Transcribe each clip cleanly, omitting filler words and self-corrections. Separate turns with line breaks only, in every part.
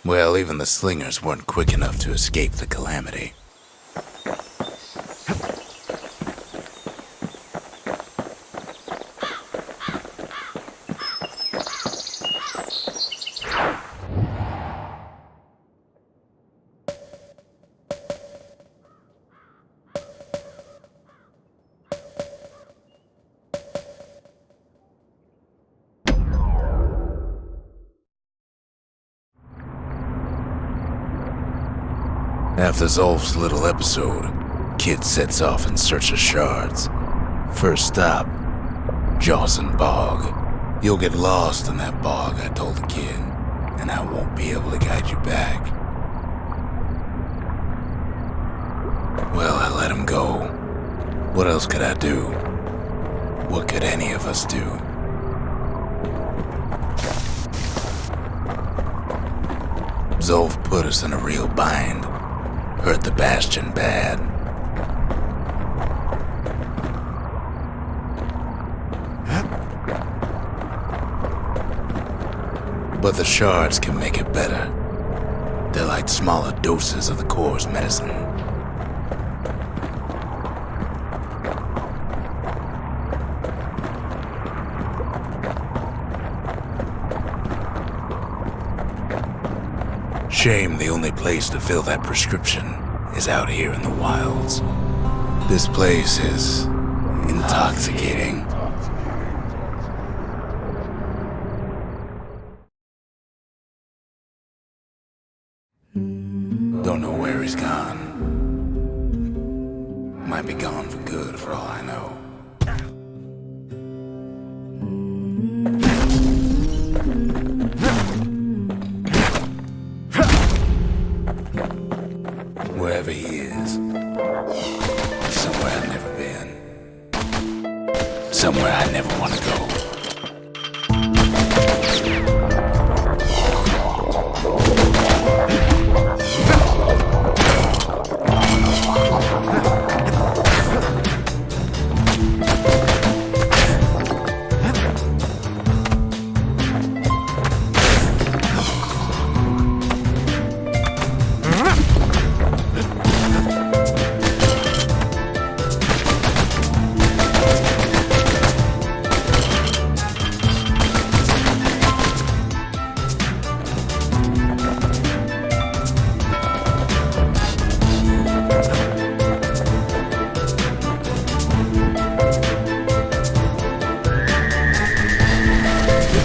Well, even the slingers weren't quick enough to escape the calamity. After Zolf's little episode, Kid sets off in search of shards. First stop, Jawson Bog. You'll get lost in that bog, I told the kid, and I won't be able to guide you back. Well, I let him go. What else could I do? What could any of us do? Zolf put us in a real bind. Hurt the Bastion bad. But the shards can make it better. They're like smaller doses of the core's medicine. Shame the only place to fill that prescription is out here in the wilds. This place is intoxicating. Don't know where he's gone. Might be gone for good for all I know. Wherever he is, somewhere I've never been, somewhere I never want to go.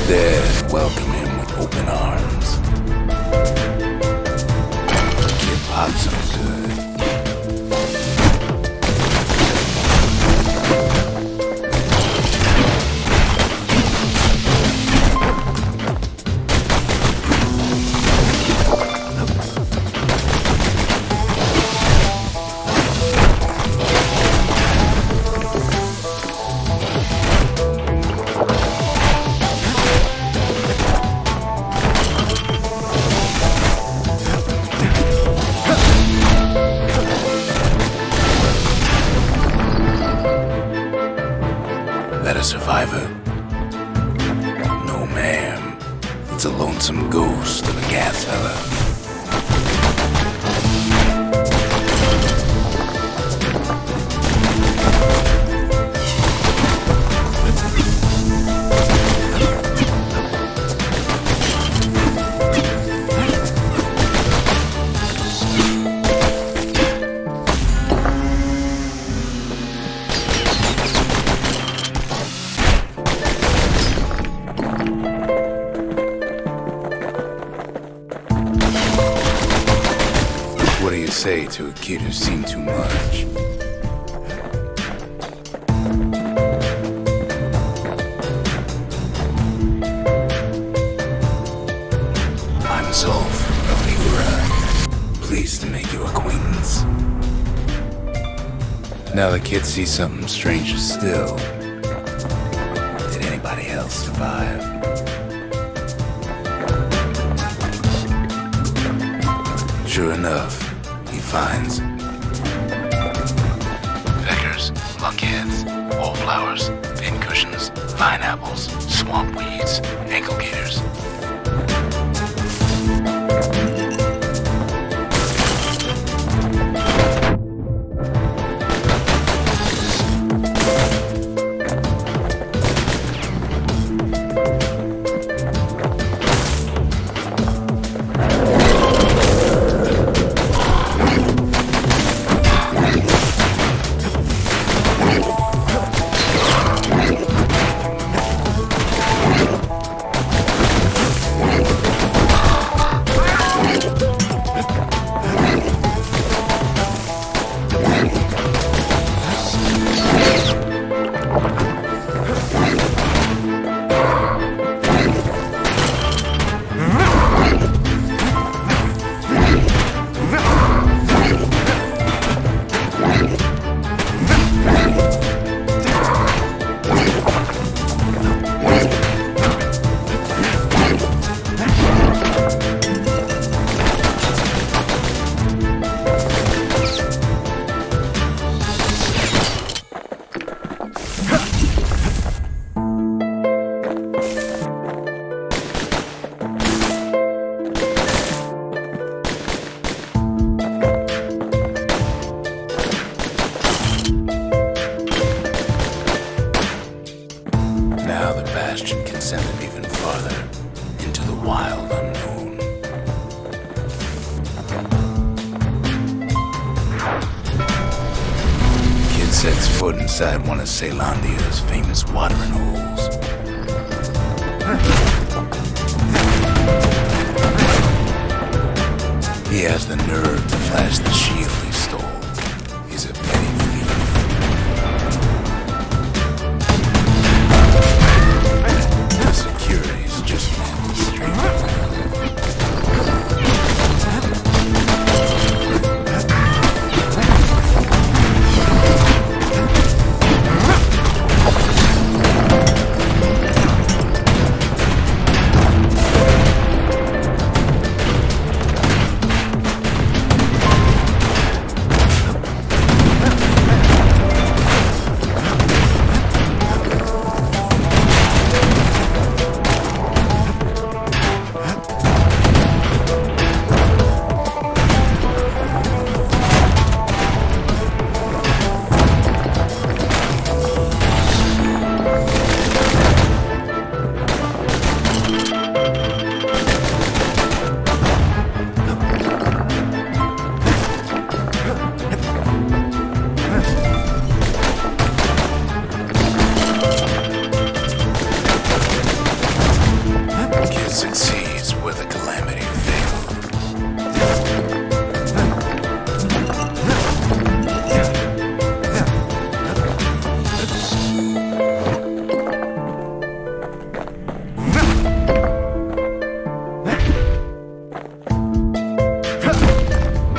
Dead welcome him with open arms. Kid pops him good. That a survivor? No, ma'am. It's a lonesome ghost of a gas fella. What do you say to a kid who's seen too much? I'm Zolf of Ligura. Pleased to make your acquaintance. Now the kid sees something stranger still. Did anybody else survive? Sure enough, he finds peckers, lunkheads, wallflowers, pincushions, pineapples, swamp weeds, ankle gaiters. Now the Bastion can send them even farther into the wild unknown. Kid sets foot inside one of Ceylondia's famous watering holes. He has the nerve to flash the shield he stole. He's a petty thief. The security's just ran the street. Succeeds where the calamity failed.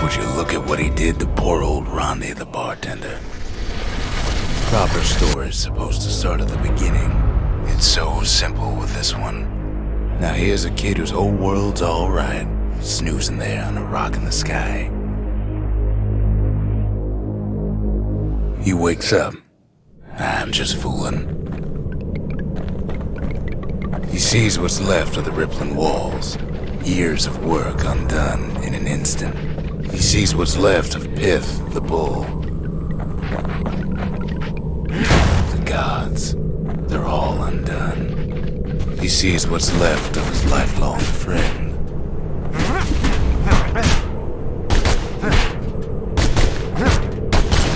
Would you look at what he did to poor old Ronnie the bartender? Proper story's supposed to start at the beginning. It's so simple with this one. Now here's a kid whose whole world's alright, snoozing there on a rock in the sky. He wakes up. I'm just fooling. He sees what's left of the rippling walls. Years of work undone in an instant. He sees what's left of Pith, the bull. The gods, they're all undone. He sees what's left of his lifelong friend.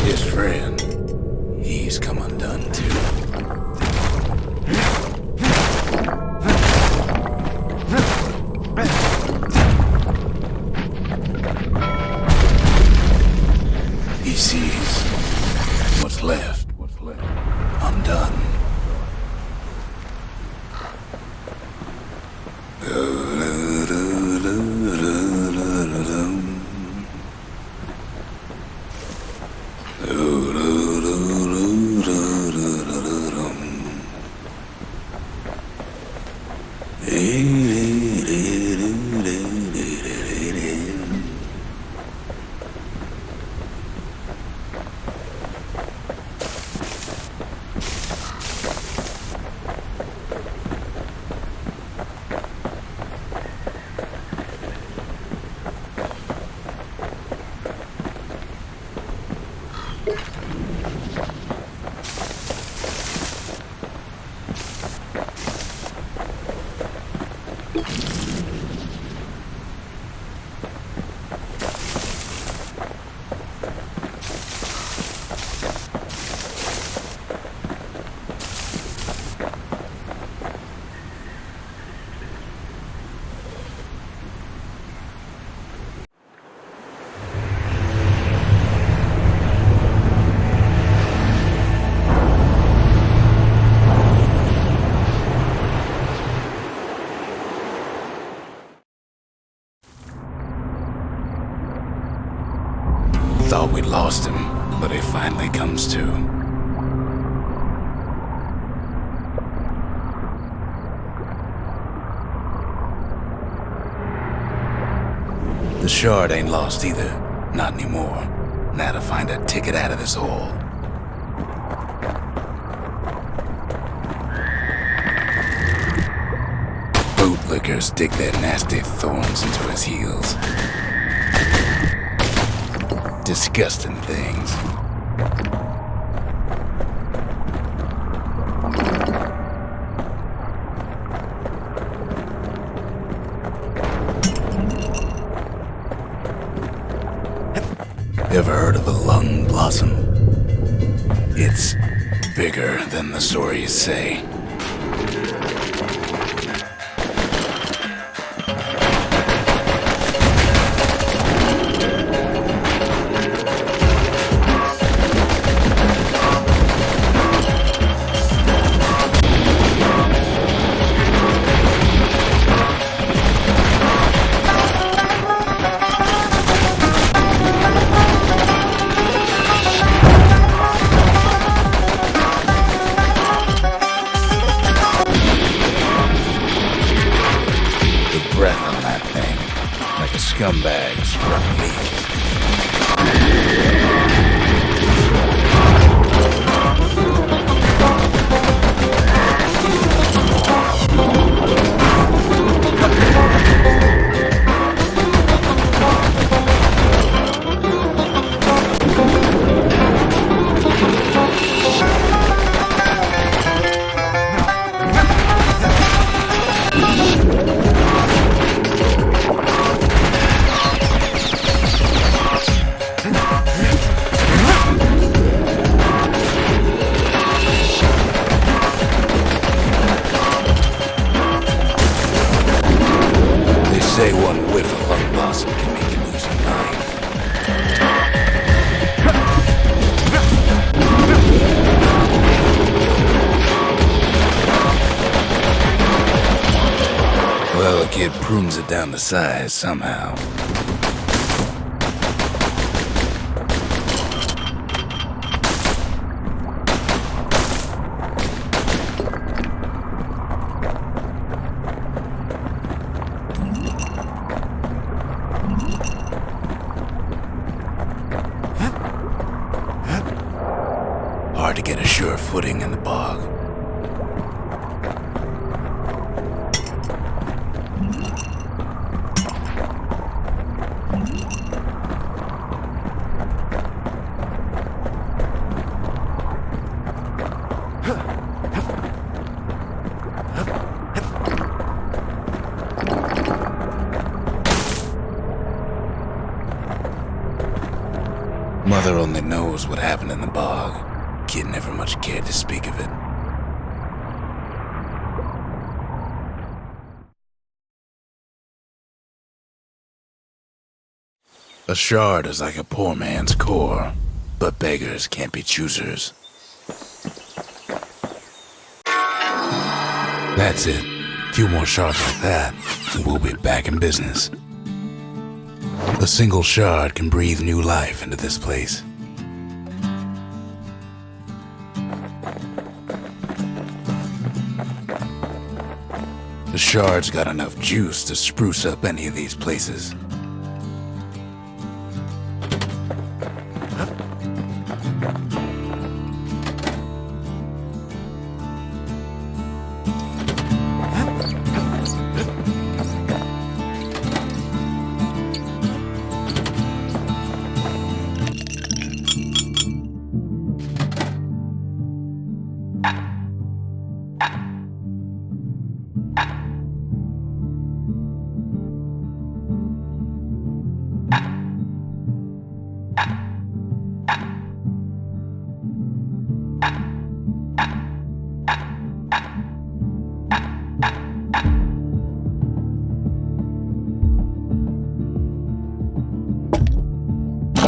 His friend, he's come undone too. He sees what's left undone. Thought we'd lost him, but he finally comes to. The shard ain't lost either. Not anymore. Now to find a ticket out of this hole. Bootlickers dig their nasty thorns into his heels. Disgusting things. ever heard of a lung blossom? It's bigger than the stories say. Scumbags struck me. Say one whiff of lung blossom can make you lose your mind. Well, the kid prunes it down to size somehow. Hard to get a sure footing in the bog. Mother only knows what happened in the bog. Kid never much cared to speak of it. A shard is like a poor man's core, but beggars can't be choosers. That's it. A few more shards like that, and we'll be back in business. A single shard can breathe new life into this place. The shard's got enough juice to spruce up any of these places.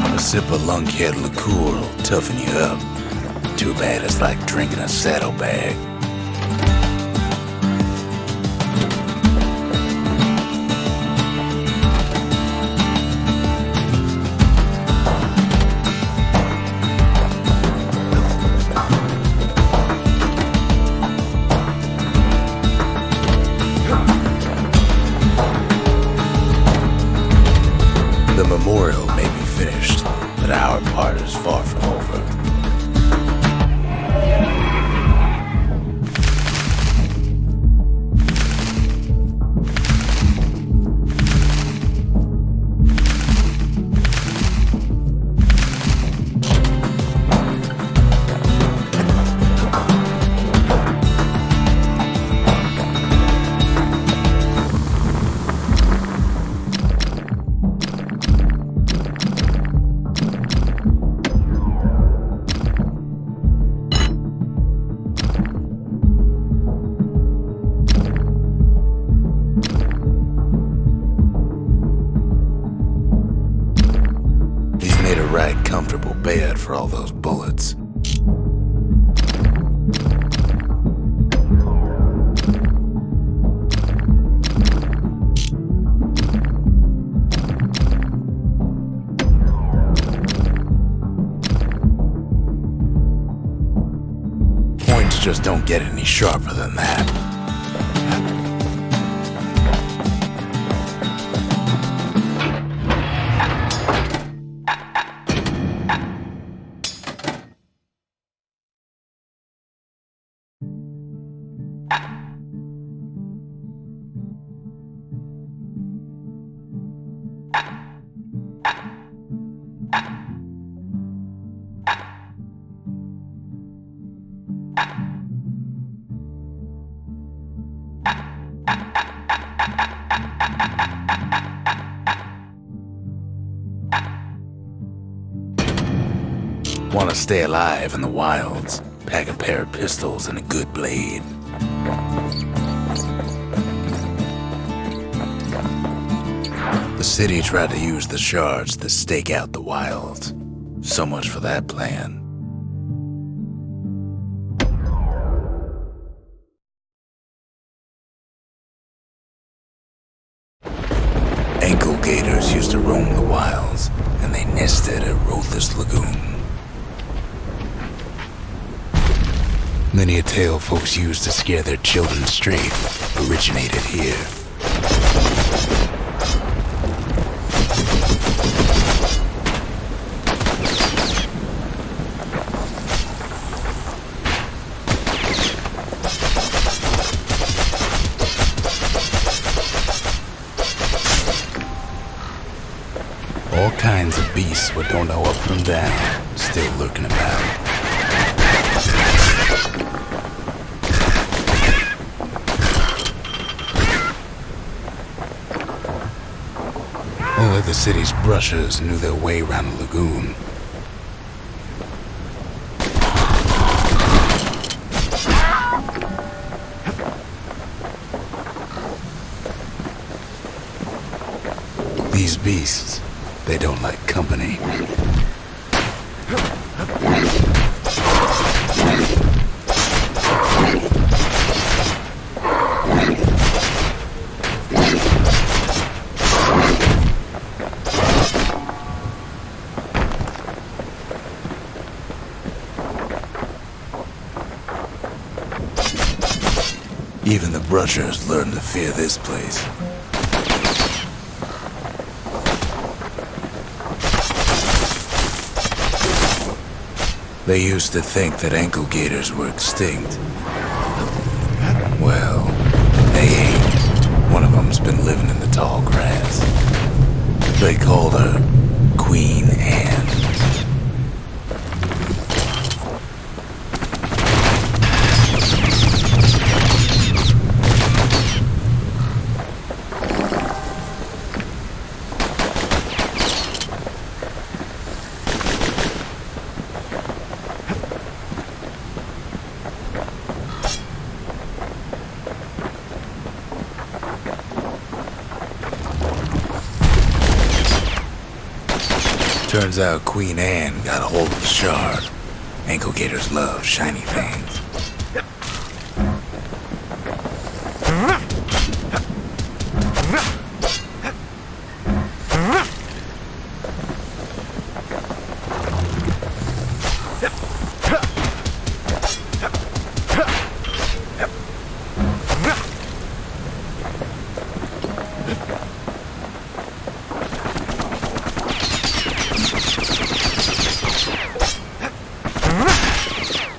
A sip of lunkhead liqueur will toughen you up. Too bad it's like drinking a saddlebag. The memorial may be finished, but our part is far from over. comfortable bed for all those bullets. Points just don't get any sharper than that. Want to stay alive in the wilds? Pack a pair of pistols and a good blade. The city tried to use the shards to stake out the wilds. So much for that plan. Ankle gators used to roam the wilds, and they nested at Roathus Lagoon. Many a tale folks used to scare their children straight originated here. All kinds of beasts we don't know up from down, still lurking about. Only the city's brushers knew their way around the lagoon. These beasts, they don't like company. Even the brushers learned to fear this place. They used to think that ankle gators were extinct. Well, they ain't. One of them's been living in the tall grass. They called her Queen Anne. Turns out Queen Anne got a hold of the shard. Ankle gators love shiny things.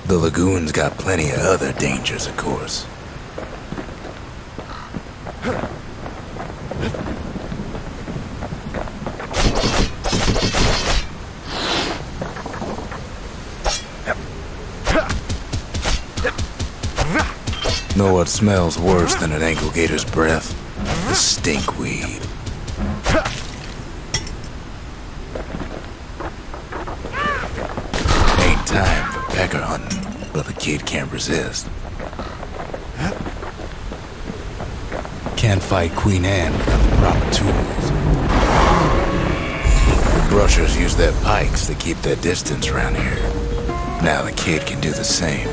The lagoon's got plenty of other dangers, of course. Know what smells worse than an ankle gator's breath? The stinkweed. Ain't time for pecker hunting, but the kid can't resist. Can't fight Queen Anne without the proper tools. The Brushers use their pikes to keep their distance around here. Now the kid can do the same.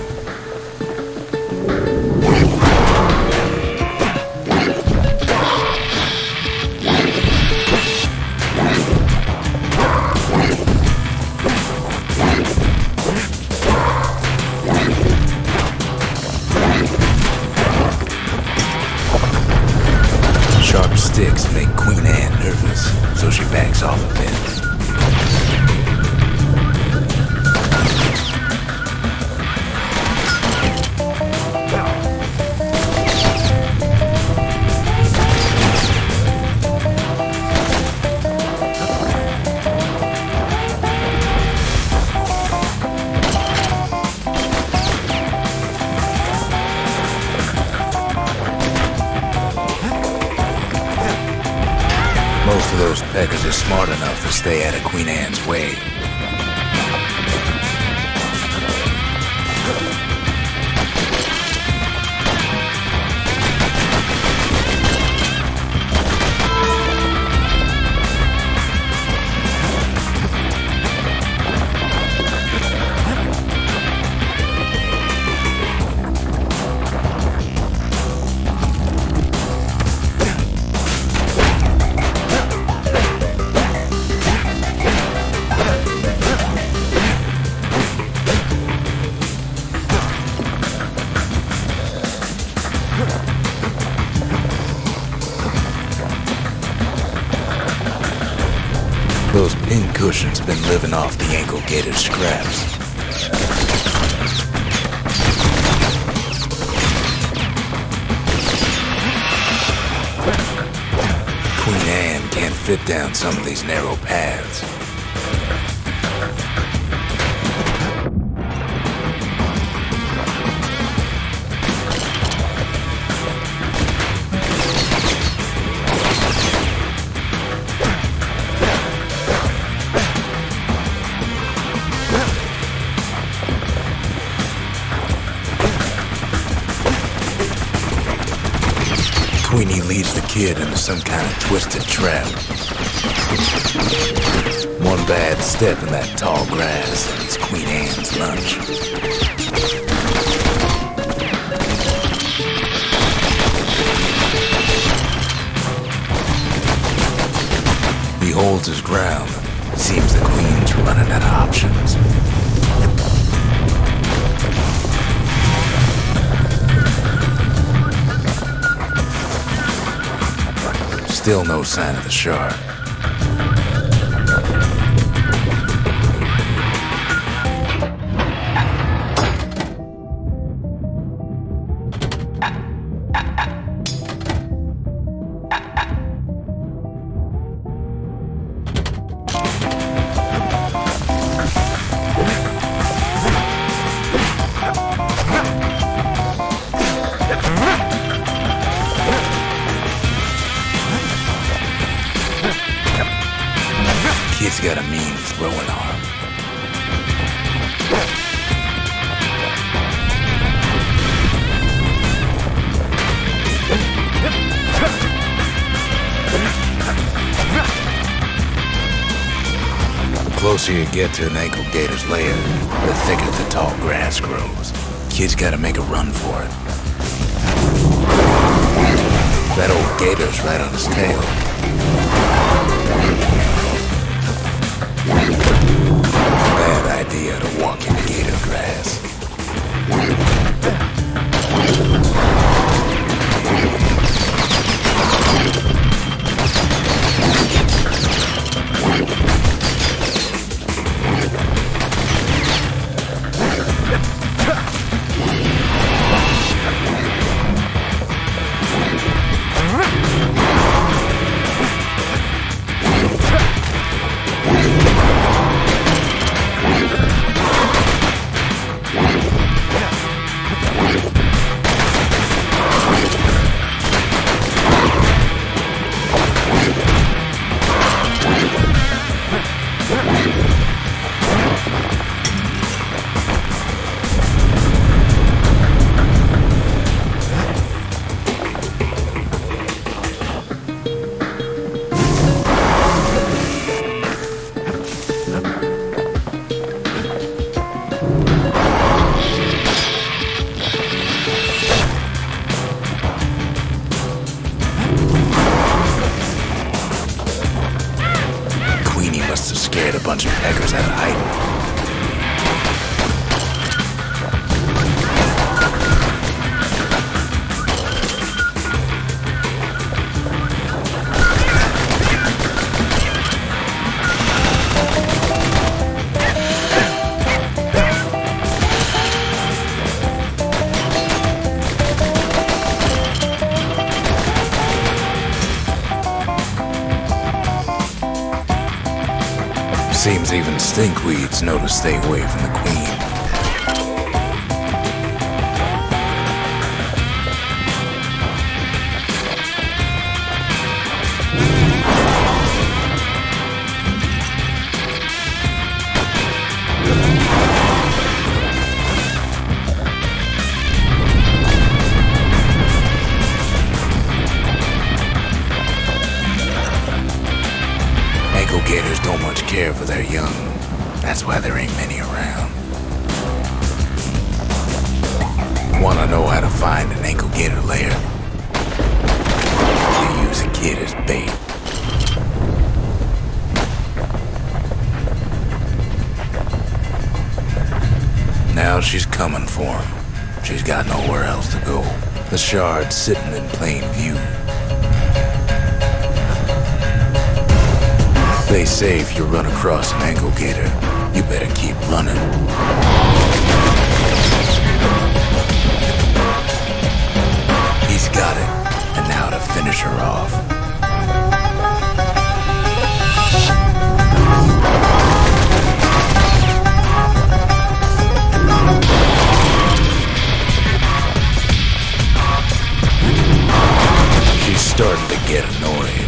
Sharp sticks make Queen Anne nervous, so she backs off a bit. Most of those peckers are smart enough to stay out of Queen Anne's way. Those pincushions been living off the ankle gator scraps. Queen Anne can't fit down some of these narrow paths. Queenie leads the kid into some kind of twisted trap. One bad step in that tall grass and it's Queen Anne's lunch. He holds his ground. Seems the Queen's running out of options. Still no sign of the shark. Kid's got a mean throwing arm. The closer you get to an ankle gator's lair, the thicker the tall grass grows. Kid's gotta make a run for it. That old gator's right on his tail. Bad idea to walk in gator grass. bunch of peggers out of hiding. Seems even stinkweeds know to stay away from the queen. Gators don't much care for their young. That's why there ain't many around. Wanna know how to find an ankle gator lair? You use a kid as bait. Now she's coming for him. She's got nowhere else to go. The shard's sitting in plain view. They say if you run across an ankle gator, you better keep running. He's got it, and now to finish her off. She's starting to get annoyed.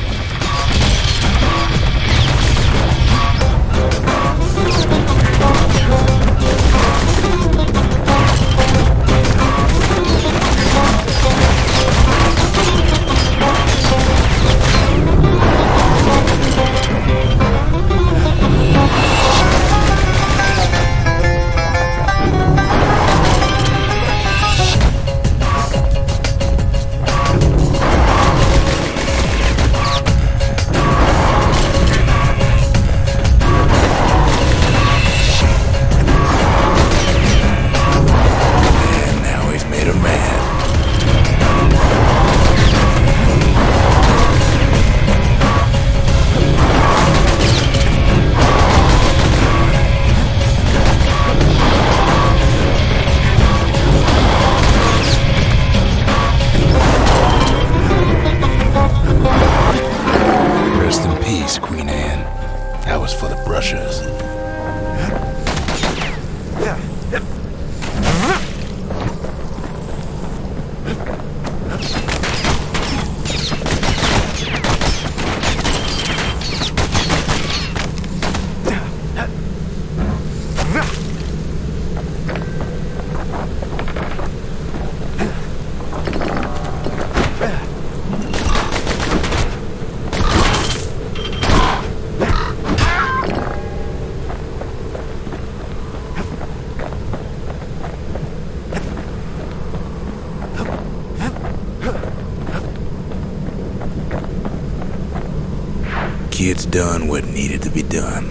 Kid's done what needed to be done.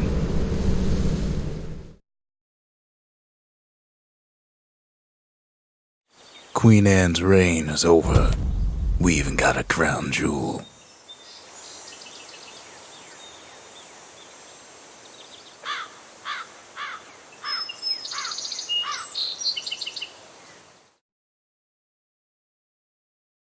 Queen Anne's reign is over. We even got a crown jewel.